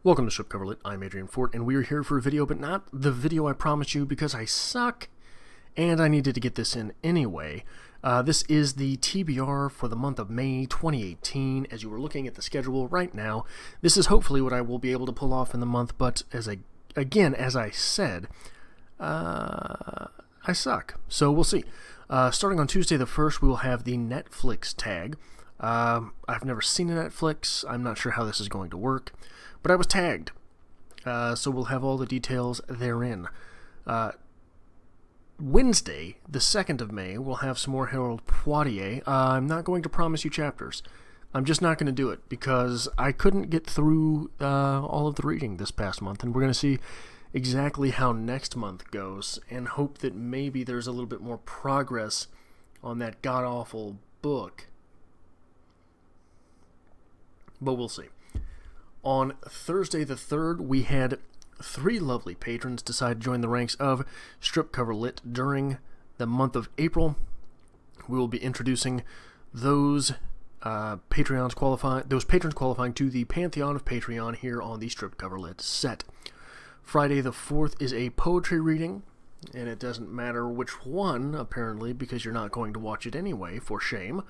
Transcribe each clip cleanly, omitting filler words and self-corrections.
Welcome to Strip Cover Lit. I'm Adrian Fort, and we are here for a video, but not the video I promised you because I suck, and I needed to get this in anyway. This is the TBR for the month of May 2018. As you were looking at the schedule right now, this is hopefully what I will be able to pull off in the month, but as I said, I suck. So we'll see. Starting on Tuesday the 1st, we will have the Netflix tag. I've never seen a Netflix. I'm not sure how this is going to work, but I was tagged. So we'll have all the details therein. Wednesday, the 2nd of May, we'll have some more Harold Poitier. I'm not going to promise you chapters. I'm just not going to do it because I couldn't get through all of the reading this past month, and we're going to see exactly how next month goes and hope that maybe there's a little bit more progress on that god-awful book. But we'll see. On Thursday the 3rd, we had 3 lovely patrons decide to join the ranks of Strip Cover Lit during the month of April. We will be introducing those patrons qualifying to the Pantheon of Patreon here on the Strip Cover Lit set. Friday the 4th is a poetry reading, and it doesn't matter which one, apparently, because you're not going to watch it anyway, for shame.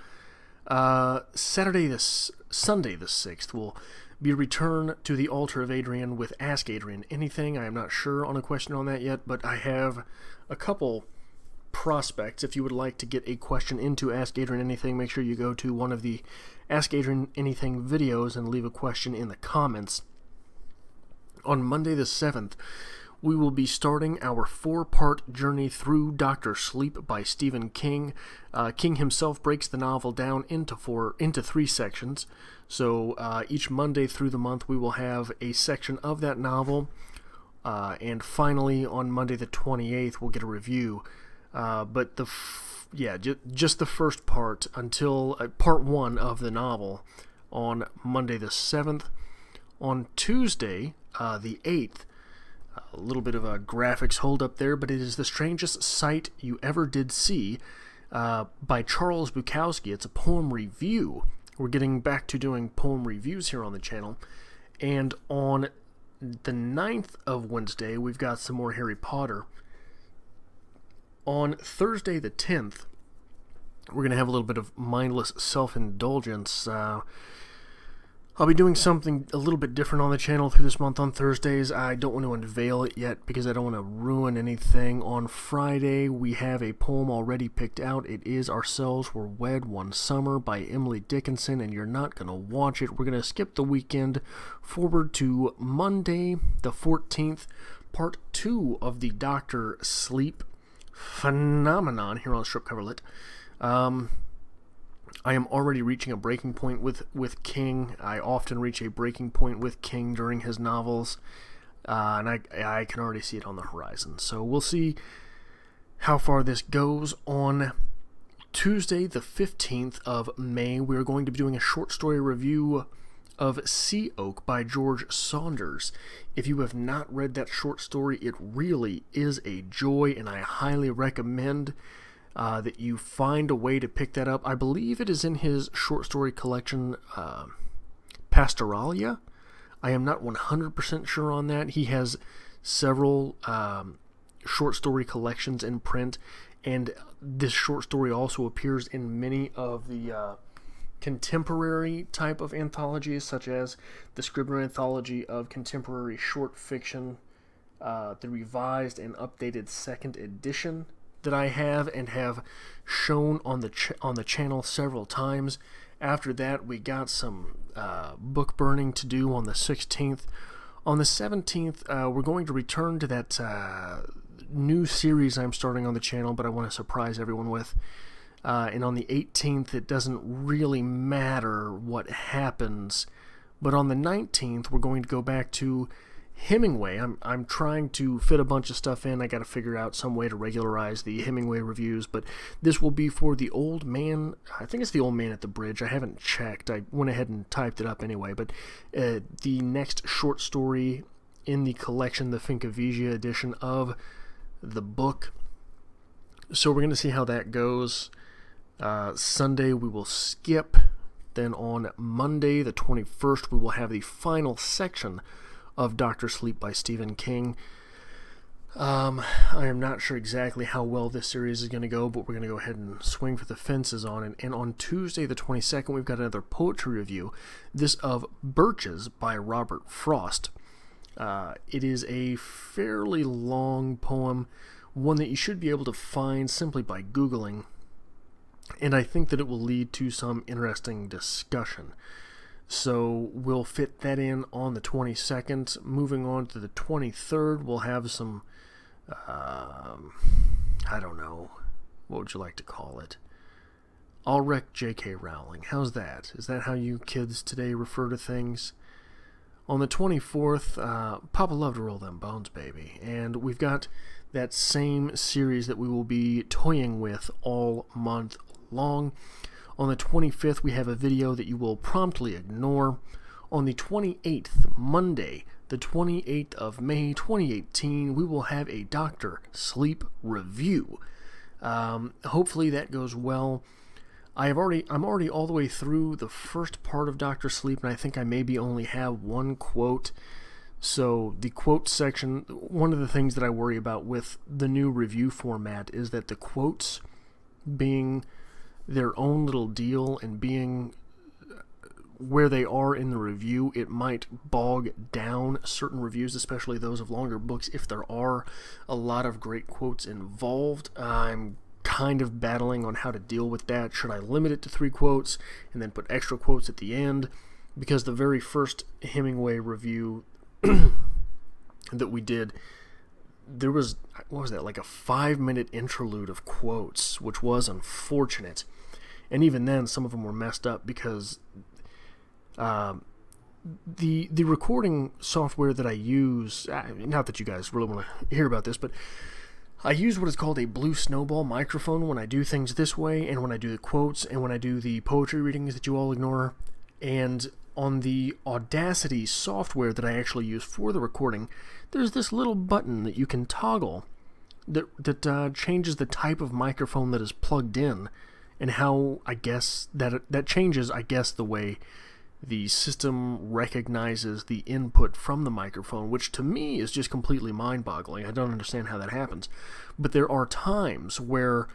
Sunday the 6th will be a return to the altar of Adrian with Ask Adrian Anything. I am not sure on a question on that yet, but I have a couple prospects. If you would like to get a question into Ask Adrian Anything, make sure you go to one of the Ask Adrian Anything videos and leave a question in the comments. On Monday the 7th, we will be starting our 4-part journey through Dr. Sleep by Stephen King. King himself breaks the novel down into 3 sections. So each Monday through the month, we will have a section of that novel. And finally, on Monday the 28th, we'll get a review. But just the first part until part 1 of the novel on Monday the 7th. On Tuesday, the 8th, a little bit of a graphics hold up there, but it is The Strangest Sight You Ever Did See by Charles Bukowski. It's a poem review. We're getting back to doing poem reviews here on the channel. And on the 9th of Wednesday, we've got some more Harry Potter. On Thursday the 10th, we're going to have a little bit of mindless self-indulgence. I'll be doing something a little bit different on the channel through this month on Thursdays. I don't want to unveil it yet because I don't want to ruin anything. On Friday, we have a poem already picked out. It is Ourselves Were Wed One Summer by Emily Dickinson, and you're not going to watch it. We're going to skip the weekend forward to Monday, the 14th, part 2 of the Dr. Sleep phenomenon here on Strip Cover Lit. I am already reaching a breaking point with King. I often reach a breaking point with King during his novels, and I can already see it on the horizon. So we'll see how far this goes. On Tuesday, the 15th of May, we're going to be doing a short story review of Sea Oak by George Saunders. If you have not read that short story, it really is a joy, and I highly recommend that you find a way to pick that up. I believe it is in his short story collection, Pastoralia. I am not 100% sure on that. He has several short story collections in print, and this short story also appears in many of the contemporary type of anthologies, such as the Scribner Anthology of Contemporary Short Fiction, the revised and updated 2nd edition that I have and have shown on the channel several times. After that, we got some book burning to do on the 16th. On the 17th, we're going to return to that new series I'm starting on the channel, but I want to surprise everyone with. And on the 18th, it doesn't really matter what happens. But on the 19th, we're going to go back to Hemingway. I'm trying to fit a bunch of stuff in. I got to figure out some way to regularize the Hemingway reviews, but this will be for The Old Man. I think it's The Old Man at the Bridge. I haven't checked. I went ahead and typed it up anyway, but the next short story in the collection, the Fincavigia edition of the book. So we're going to see how that goes. Sunday we will skip. Then on Monday, the 21st, we will have the final section of Dr. Sleep by Stephen King. I am not sure exactly how well this series is going to go, but we're going to go ahead and swing for the fences on it. And on Tuesday the 22nd, we've got another poetry review, this of Birches by Robert Frost. It is a fairly long poem, one that you should be able to find simply by Googling, and I think that it will lead to some interesting discussion. So we'll fit that in on the 22nd. Moving on to the 23rd, we'll have some, I don't know, what would you like to call it? I'll wreck J.K. Rowling. How's that? Is that how you kids today refer to things? On the 24th, Papa Love to Roll Them Bones, baby. And we've got that same series that we will be toying with all month long. On the 25th, we have a video that you will promptly ignore. On the 28th, Monday, the 28th of May, 2018, we will have a Dr. Sleep review. Hopefully that goes well. I'm already all the way through the first part of Dr. Sleep, and I think I maybe only have one quote. So the quote section, one of the things that I worry about with the new review format is that the quotes being their own little deal and being where they are in the review, it might bog down certain reviews, especially those of longer books, if there are a lot of great quotes involved. I'm kind of battling on how to deal with that. Should I limit it to 3 quotes and then put extra quotes at the end? Because the very first Hemingway review that we did, there was, what was that, like a 5-minute interlude of quotes, which was unfortunate. And even then, some of them were messed up because the recording software that I use, not that you guys really want to hear about this, but I use what is called a Blue Snowball microphone when I do things this way, and when I do the quotes, and when I do the poetry readings that you all ignore. And on the Audacity software that I actually use for the recording, there's this little button that you can toggle that changes the type of microphone that is plugged in, and how, I guess, that changes, I guess, the way the system recognizes the input from the microphone, which to me is just completely mind-boggling. I don't understand how that happens. But there are times where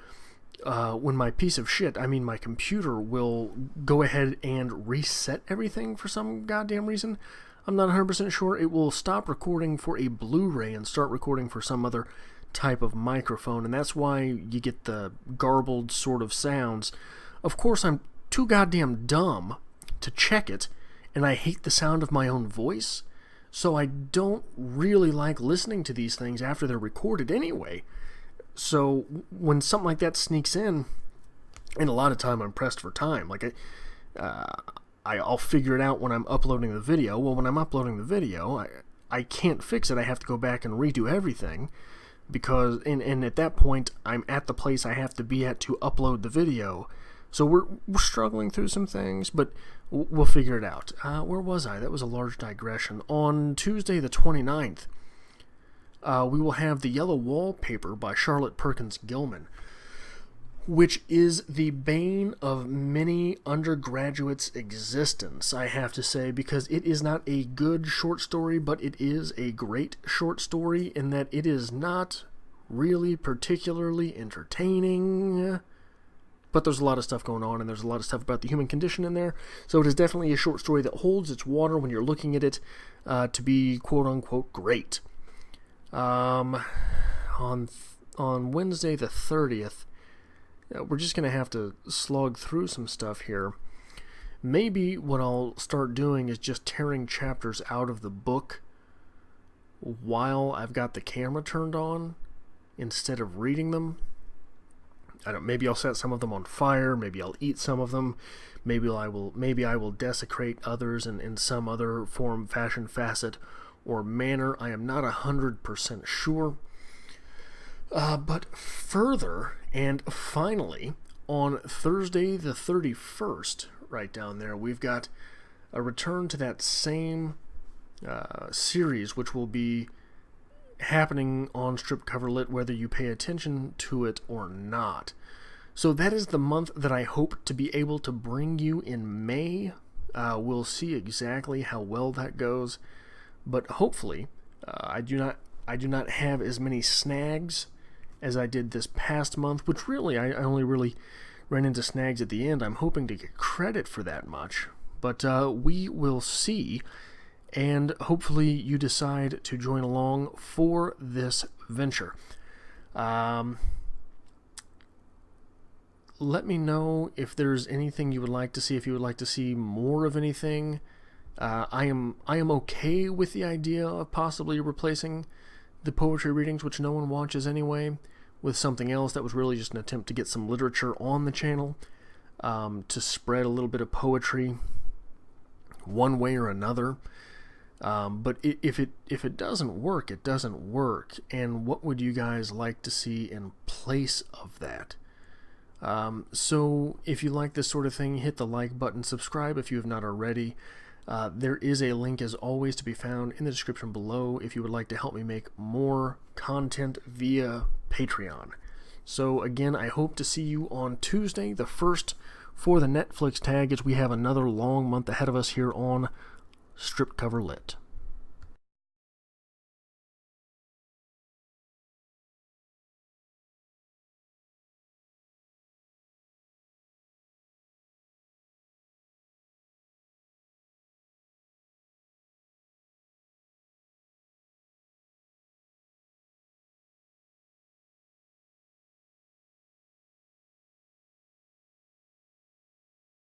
when my piece of shit, I mean my computer, will go ahead and reset everything for some goddamn reason. I'm not 100% sure. It will stop recording for a Blu-ray and start recording for some other type of microphone, and that's why you get the garbled sort of sounds. Of course, I'm too goddamn dumb to check it, and I hate the sound of my own voice, so I don't really like listening to these things after they're recorded anyway. So when something like that sneaks in, and a lot of time I'm pressed for time, like I'll figure it out when I'm uploading the video. Well, when I'm uploading the video, I can't fix it. I have to go back and redo everything, because and at that point I'm at the place I have to be at to upload the video. So we're struggling through some things, but we'll figure it out. Where was I? That was a large digression. On Tuesday the 29th, we will have The Yellow Wallpaper by Charlotte Perkins Gilman, which is the bane of many undergraduates' existence, I have to say, because it is not a good short story, but it is a great short story in that it is not really particularly entertaining, but there's a lot of stuff going on, and there's a lot of stuff about the human condition in there, so it is definitely a short story that holds its water when you're looking at it to be quote-unquote great. On Wednesday the 30th, we're just going to have to slog through some stuff here. Maybe what I'll start doing is just tearing chapters out of the book while I've got the camera turned on instead of reading them. Maybe I'll set some of them on fire, maybe I'll eat some of them, maybe I will desecrate others in some other form, fashion, facet, or manner. I am not 100% sure. But further, and finally, on Thursday the 31st, right down there, we've got a return to that same series, which will be happening on Strip Cover Lit, whether you pay attention to it or not. So that is the month that I hope to be able to bring you in May. We'll see exactly how well that goes. but hopefully I do not have as many snags as I did this past month, which really I only really ran into snags at the end. I'm hoping to get credit for that much, but we will see, and hopefully you decide to join along for this venture. Let me know if there's anything you would like to see, if you would like to see more of anything. I am okay with the idea of possibly replacing the poetry readings, which no one watches anyway, with something else that was really just an attempt to get some literature on the channel, to spread a little bit of poetry one way or another. But if it doesn't work, it doesn't work. And what would you guys like to see in place of that? So if you like this sort of thing, hit the like button, subscribe if you have not already. There is a link, as always, to be found in the description below if you would like to help me make more content via Patreon. So again, I hope to see you on Tuesday, the 1st, for the Netflix tag, as we have another long month ahead of us here on Strip Cover Lit.